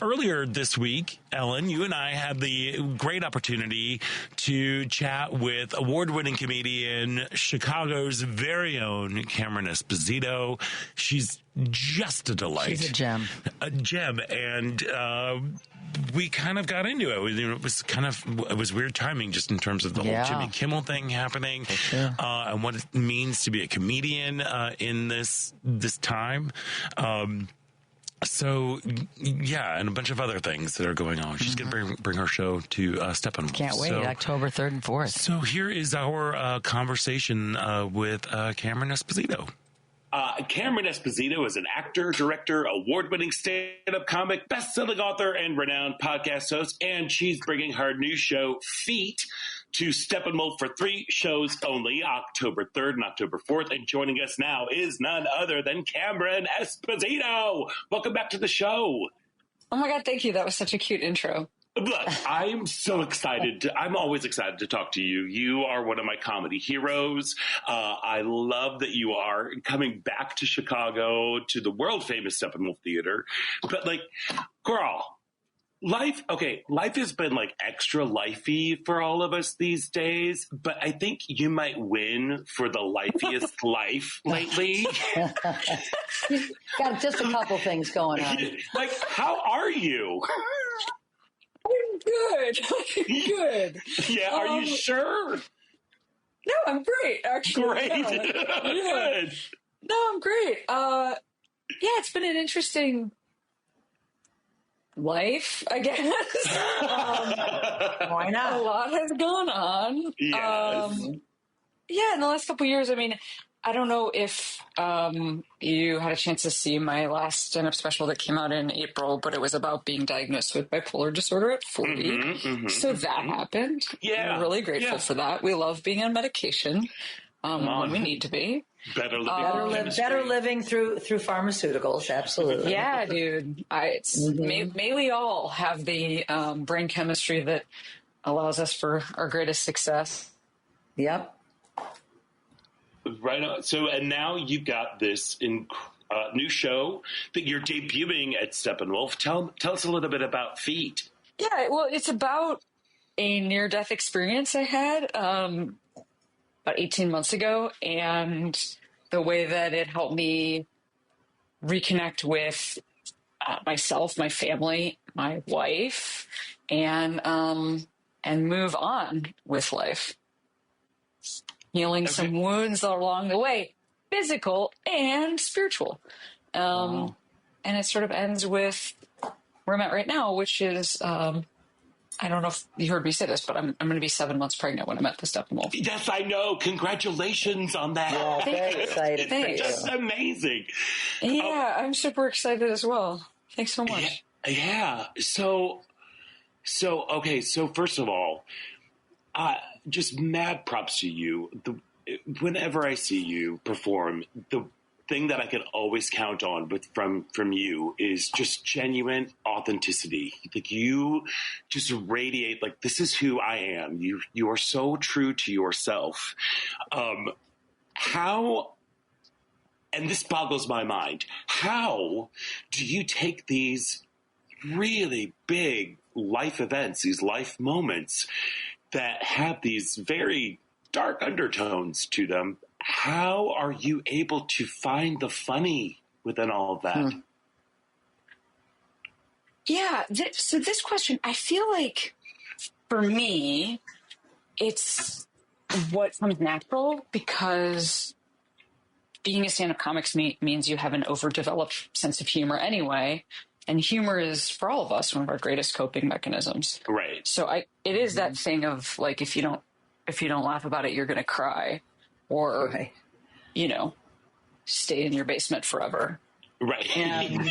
earlier this week, Ellen, you and I had the great opportunity to chat with award-winning comedian, Chicago's very own Cameron Esposito. She's just a delight. She's a gem. A gem. And we kind of got into it. It was weird timing just in terms of the whole Jimmy Kimmel thing happening, and what it means to be a comedian in this time. So, and a bunch of other things that are going on. She's going to bring her show to Steppenwolf. Can't wait, October 3rd and 4th. So here is our conversation with Cameron Esposito. Cameron Esposito is an actor, director, award-winning stand-up comic, best-selling author, and renowned podcast host. And she's bringing her new show, Feet, to Steppenwolf for 3 shows only, October 3rd and October 4th. And joining us now is none other than Cameron Esposito. Welcome back to the show. Oh my God, thank you. That was such a cute intro. Look, I'm so excited. I'm always excited to talk to you. You are one of my comedy heroes. I love that you are coming back to Chicago, to the world-famous Steppenwolf Theater. But, girl, life has been, extra lifey for all of us these days. But I think you might win for the lifiest life lately. You've got just a couple things going on. How are you? I'm good. Good. Yeah, are you sure? No, I'm great, actually. Great. Yeah. Good. No, I'm great. It's been an interesting life, I guess. Why not? A lot has gone on. Yes. In the last couple of years, I don't know if you had a chance to see my last stand-up special that came out in April, but it was about being diagnosed with bipolar disorder at 40. So that happened. Yeah. We're really grateful for that. We love being on medication when we need to be. Better living through pharmaceuticals, absolutely. Yeah, dude. May we all have the brain chemistry that allows us for our greatest success. Yep. Right on. So, and now you've got this new show that you're debuting at Steppenwolf. Tell us a little bit about Feet. Yeah, well, it's about a near-death experience I had about 18 months ago, and the way that it helped me reconnect with myself, my family, my wife, and move on with life. Healing some wounds along the way, physical and spiritual. And it sort of ends with where I'm at right now, which is, I don't know if you heard me say this, but I'm going to be 7 months pregnant when I'm at the Steppenwolf. Yes, I know. Congratulations on that. Yeah, very excited. It's just amazing. Yeah, I'm super excited as well. Thanks so much. Yeah. So first of all, just mad props to you. Whenever I see you perform, the thing that I can always count on from you is just genuine authenticity. You just radiate this is who I am. You are so true to yourself. How, and this boggles my mind, how do you take these really big life events, these life moments that have these very dark undertones to them? How are you able to find the funny within all of that? Yeah. So this question, I feel like for me, it's what comes natural, because being a stand-up comic means you have an overdeveloped sense of humor anyway. And humor is, for all of us, one of our greatest coping mechanisms. Right. So it is that thing of if you don't laugh about it, you're going to cry, or stay in your basement forever. Right. And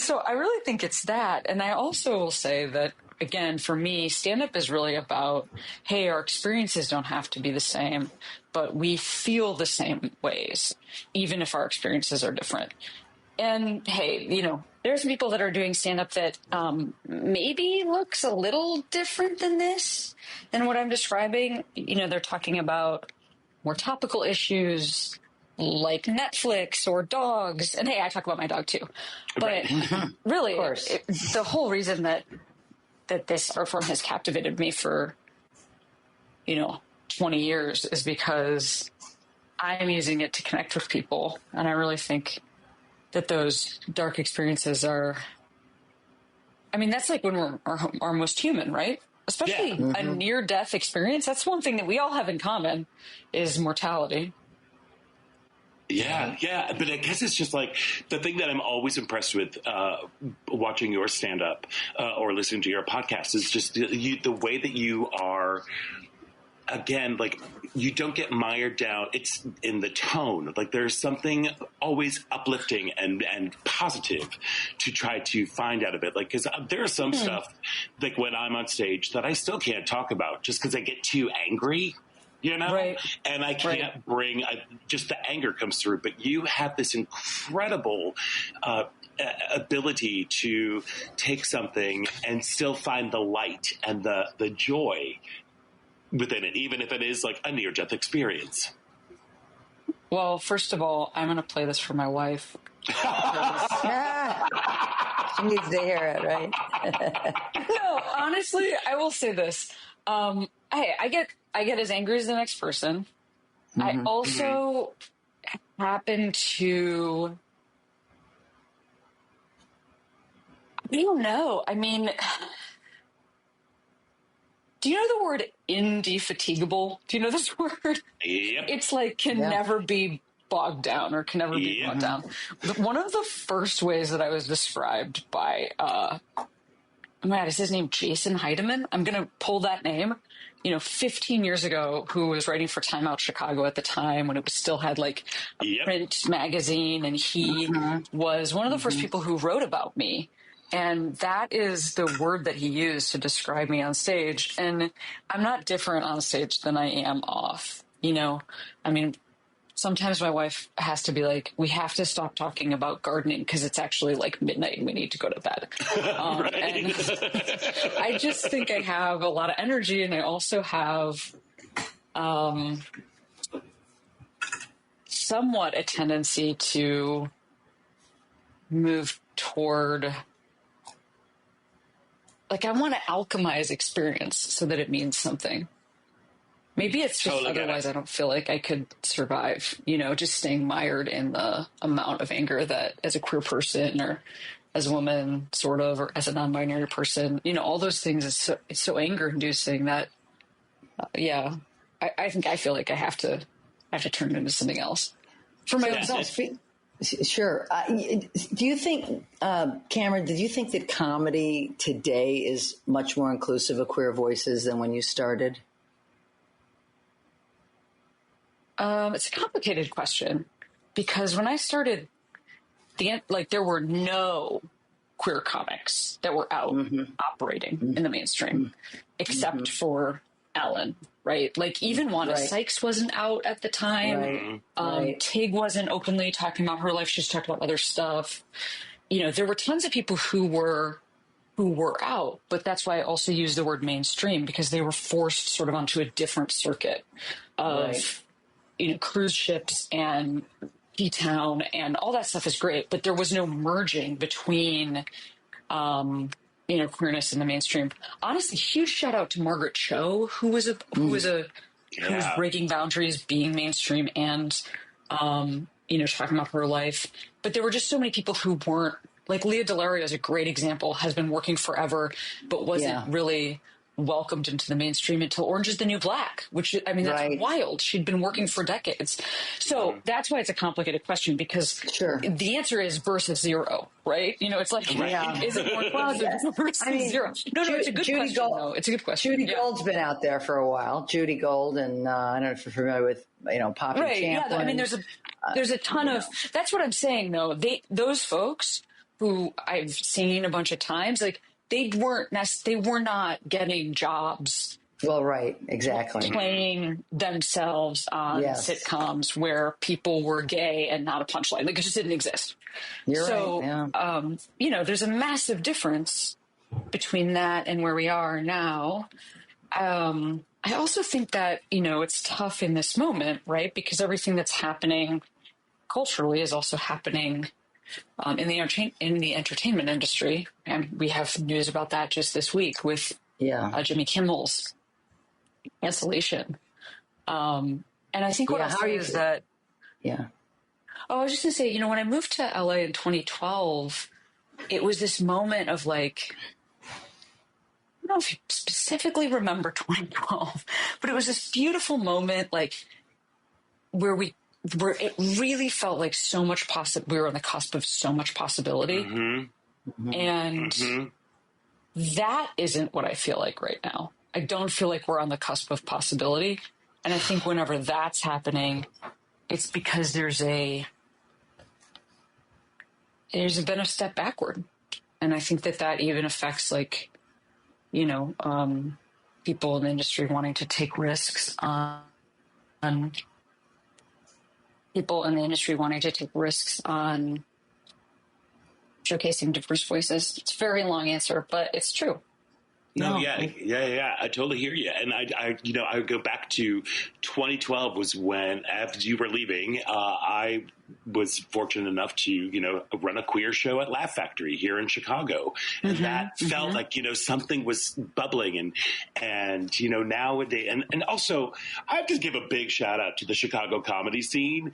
so I really think it's that. And I also will say that, again, for me, stand-up is really about, hey, our experiences don't have to be the same, but we feel the same ways, even if our experiences are different. And hey, there's people that are doing stand-up that maybe looks a little different than what I'm describing. They're talking about more topical issues, like Netflix or dogs. And hey, I talk about my dog too. But really, the whole reason that this art form has captivated me for, 20 years is because I'm using it to connect with people. And I really think that those dark experiences are, that's like when we're our most human, right? Especially a near-death experience. That's one thing that we all have in common is mortality. Yeah. But I guess it's just like the thing that I'm always impressed with watching your stand-up or listening to your podcast is just the way that you are, again, like you don't get mired down. It's in the tone. Like there's something always uplifting and positive to try to find out of it. Like, because there's some stuff, like when I'm on stage, that I still can't talk about just because I get too angry. Right. And I can't bring, just the anger comes through. But you have this incredible ability to take something and still find the light and the joy within it, even if it is like a near-death experience. Well, first of all, I'm going to play this for my wife. She needs to hear it, right? No, honestly, I will say this. I get as angry as the next person. I also happen to, I don't know. Do you know the word indefatigable? Do you know this word? Yep. It's like can never be bogged down or can never be bogged down. One of the first ways that I was described by, is his name Jason Heidemann? I'm going to pull that name. 15 years ago, who was writing for Time Out Chicago at the time when it was still had like a print magazine. And he was one of the first people who wrote about me. And that is the word that he used to describe me on stage. And I'm not different on stage than I am off. Sometimes my wife has to be like, we have to stop talking about gardening because it's actually like midnight and we need to go to bed. And I just think I have a lot of energy, and I also have somewhat a tendency to move toward, like, I want to alchemize experience so that it means something. Maybe it's just otherwise I don't feel like I could survive, just staying mired in the amount of anger that as a queer person or as a woman, sort of, or as a non-binary person, all those things it's so anger inducing that, I think I feel like I have to turn it into something else for my own self. Sure. Do you think, Cameron, did you think that comedy today is much more inclusive of queer voices than when you started? It's a complicated question because when I started, there were no queer comics that were out operating in the mainstream except for Ellen, right? Like even Wanda Sykes wasn't out at the time. Tig wasn't openly talking about her life. She just talked about other stuff. There were tons of people who were out, but that's why I also use the word mainstream because they were forced sort of onto a different circuit of, cruise ships and P-Town and all that stuff is great, but there was no merging between, queerness in the mainstream. Honestly, huge shout out to Margaret Cho, who was breaking boundaries, being mainstream and, talking about her life. But there were just so many people who weren't, like Leah Delaria is a great example, has been working forever, but wasn't really welcomed into the mainstream until Orange is the New Black, which, that's wild. She'd been working for decades. So that's why it's a complicated question because the answer is versus zero, right? It's like, is it more inclusive versus zero? No, it's a good question, though. It's a good question. Judy Gold's been out there for a while. Judy Gold, and I don't know if you're familiar with, Poppy Champlin. Yeah, there's a ton of, that's what I'm saying, though. Those folks who I've seen a bunch of times, like, they were not getting jobs. Well, right, exactly. Playing themselves on sitcoms where people were gay and not a punchline. Like it just didn't exist. You're right. Yeah. There's a massive difference between that and where we are now. I also think that, it's tough in this moment, right? Because everything that's happening culturally is also happening in the entertainment industry. And we have news about that just this week with Jimmy Kimmel's cancellation. And I think what I'll say is that... Yeah. Oh, I was just going to say, when I moved to LA in 2012, it was this moment of like... I don't know if you specifically remember 2012, but it was this beautiful moment, like where it really felt like so much we were on the cusp of so much possibility. Mm-hmm. And that isn't what I feel like right now. I don't feel like we're on the cusp of possibility. And I think whenever that's happening, it's because there's been a step backward. And I think that even affects like, people in the industry wanting to take risks on showcasing diverse voices. It's a very long answer, but it's true. No, yeah. I totally hear you. And I would go back to 2012 was when, as you were leaving, I was fortunate enough to, run a queer show at Laugh Factory here in Chicago. And that felt like, something was bubbling and nowadays, and also I have to give a big shout out to the Chicago comedy scene,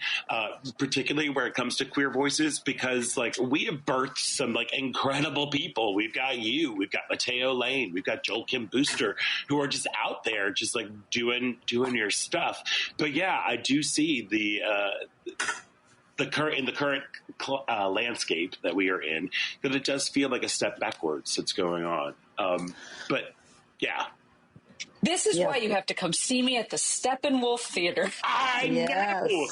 particularly where it comes to queer voices, because like we have birthed some like incredible people. We've got Mateo Lane, we've got Joel Kim Booster, who are just out there just like doing your stuff. But yeah, I do see the current landscape that we are in, that it does feel like a step backwards that's going on. But yeah. This is why you have to come see me at the Steppenwolf Theater. I know.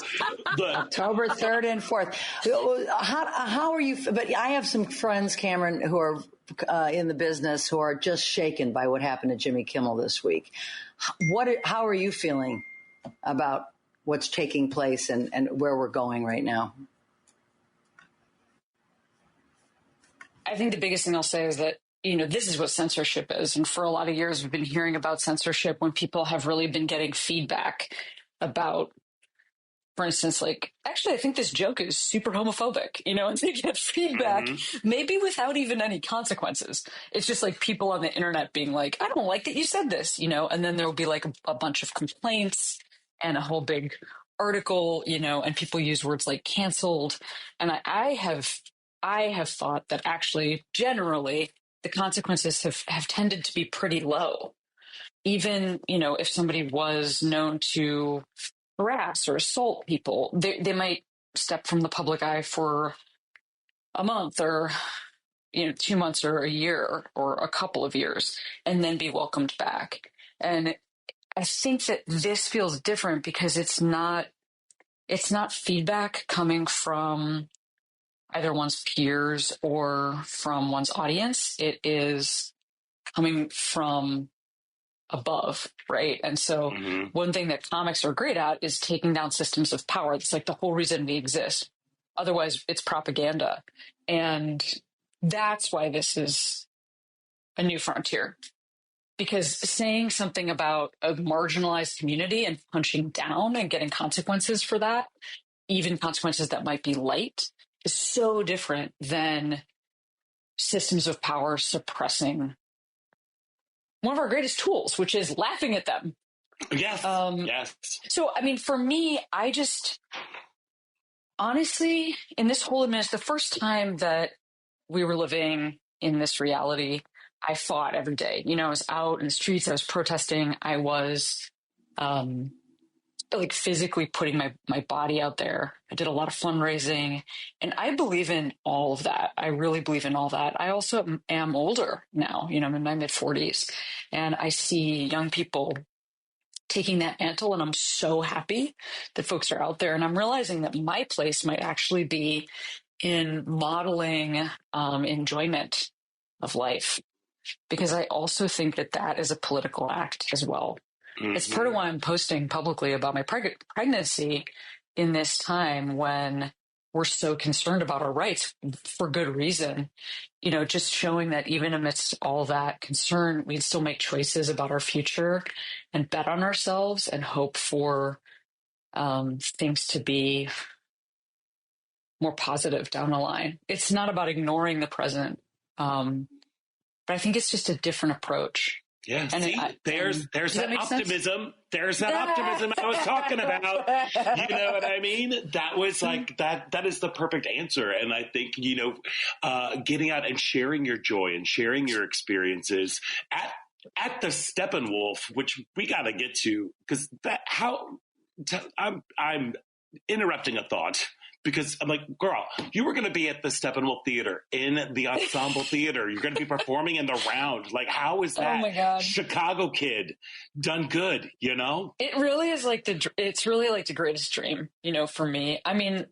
October 3rd and 4th. How are you? But I have some friends, Cameron, who are in the business who are just shaken by what happened to Jimmy Kimmel this week. How are you feeling about what's taking place and where we're going right now? I think the biggest thing I'll say is that, this is what censorship is. And for a lot of years, we've been hearing about censorship when people have really been getting feedback about, for instance, like, actually, I think this joke is super homophobic, and they get feedback, maybe without even any consequences. It's just like people on the internet being like, I don't like that you said this, and then there'll be like a bunch of complaints and a whole big article, and people use words like canceled. And I have thought that actually, generally, the consequences have tended to be pretty low. Even, if somebody was known to harass or assault people, they might step from the public eye for a month or, 2 months or a year or a couple of years and then be welcomed back. And I think that this feels different because it's not feedback coming from either one's peers or from one's audience. It is coming from above, right? And so one thing that comics are great at is taking down systems of power. That's like the whole reason we exist. Otherwise, it's propaganda. And that's why this is a new frontier. Because saying something about a marginalized community and punching down and getting consequences for that, even consequences that might be light, is so different than systems of power suppressing one of our greatest tools, which is laughing at them. Yes. Yes. So, for me, I just, honestly, in this whole the first time that we were living in this reality, I fought every day. I was out in the streets, I was protesting, I was like physically putting my body out there. I did a lot of fundraising, and I believe in all of that. I really believe in all that. I also am older now, I'm in my mid-40s, and I see young people taking that mantle, and I'm so happy that folks are out there. And I'm realizing that my place might actually be in modeling enjoyment of life, because I also think that is a political act as well. It's part of why I'm posting publicly about my pregnancy in this time when we're so concerned about our rights for good reason. Just showing that even amidst all that concern, we still make choices about our future and bet on ourselves and hope for things to be more positive down the line. It's not about ignoring the present, but I think it's just a different approach. Yeah, and see, there's that optimism. Sense? There's that optimism I was talking about. You know what I mean? That was like that is the perfect answer. And I think, getting out and sharing your joy and sharing your experiences at the Steppenwolf, which we got to get to, because I'm interrupting a thought. Because I'm like, girl, you were going to be at the Steppenwolf Theater in the Ensemble Theater. You're going to be performing in the Round. Like, how is that? Oh my God. Chicago kid done good, It really is it's really like the greatest dream, for me. I mean,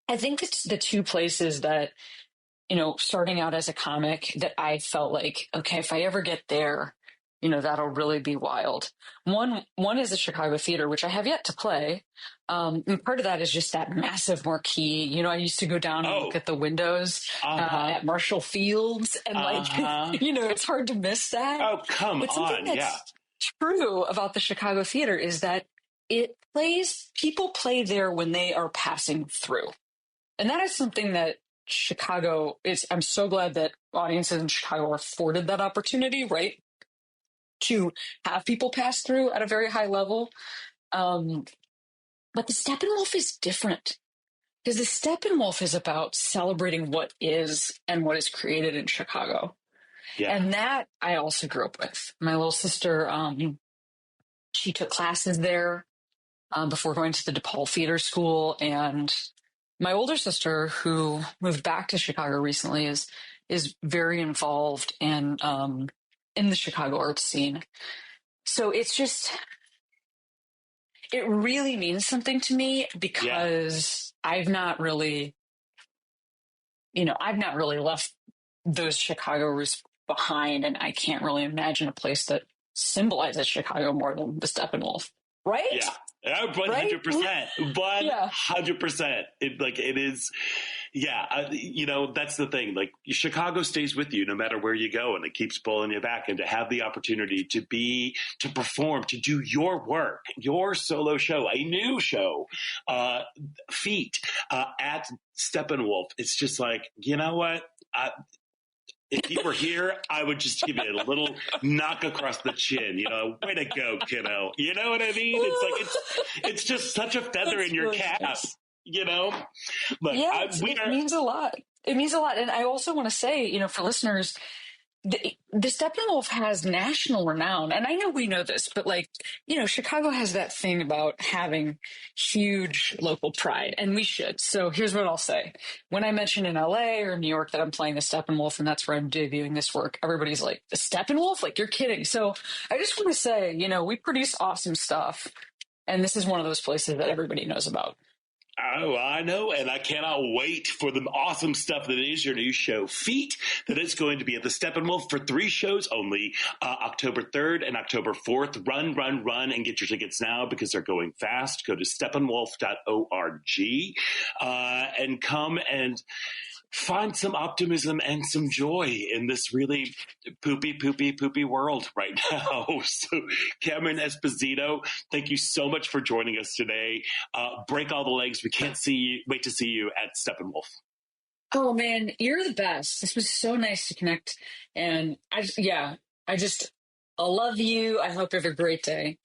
I think it's the two places that, starting out as a comic that I felt like, okay, if I ever get there, that'll really be wild. One is the Chicago Theater, which I have yet to play. And part of that is just that massive marquee. I used to go down and look at the windows at Marshall Fields, and it's hard to miss that. Oh, come but something that's true about the Chicago Theater is that people play there when they are passing through. And that is something that Chicago is. I'm so glad that audiences in Chicago are afforded that opportunity, right? To have people pass through at a very high level. But the Steppenwolf is different, because the Steppenwolf is about celebrating what is and what is created in Chicago. Yeah. And that I also grew up with. My little sister, she took classes there before going to the DePaul Theater School. And my older sister, who moved back to Chicago recently, is very involved in the Chicago art scene. So it's just... it really means something to me, because I've not really left those Chicago roots behind, and I can't really imagine a place that symbolizes Chicago more than the Steppenwolf, right? Yeah, 100%, 100%. It is. Yeah, that's the thing. Like, Chicago stays with you no matter where you go, and it keeps pulling you back. And to have the opportunity to perform, to do your work, your solo show, a new show, feat at Steppenwolf, it's just like, you know what? If you were here, I would just give you a little knock across the chin. Way to go, kiddo. You know what I mean? It's like it's just such a feather in your cap. Nice. Look, it means a lot. It means a lot. And I also want to say, for listeners, the Steppenwolf has national renown. And I know we know this, but Chicago has that thing about having huge local pride, and we should. So here's what I'll say. When I mention in LA or New York that I'm playing the Steppenwolf and that's where I'm debuting this work, everybody's like, the Steppenwolf? Like, you're kidding. So I just want to say, we produce awesome stuff. And this is one of those places that everybody knows about. Oh, I know, and I cannot wait for the awesome stuff that is your new show, Feet, that is going to be at the Steppenwolf for 3 shows only, October 3rd and October 4th. Run, and get your tickets now, because they're going fast. Go to steppenwolf.org and come and find some optimism and some joy in this really poopy world right now. So, Cameron Esposito, thank you so much for joining us today. Break all the legs. We can't wait to see you at Steppenwolf. Oh man, you're the best. This was so nice to connect. And I love you. I hope you have a great day.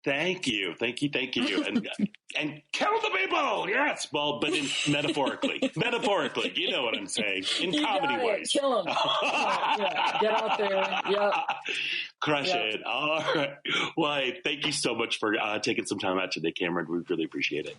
Thank you. And kill the people. Yes. Well, but metaphorically, you know what I'm saying, in comedy ways. Kill them. Get out there. Yep. Crush it. All right. Well, thank you so much for taking some time out today, Cameron. We really appreciate it.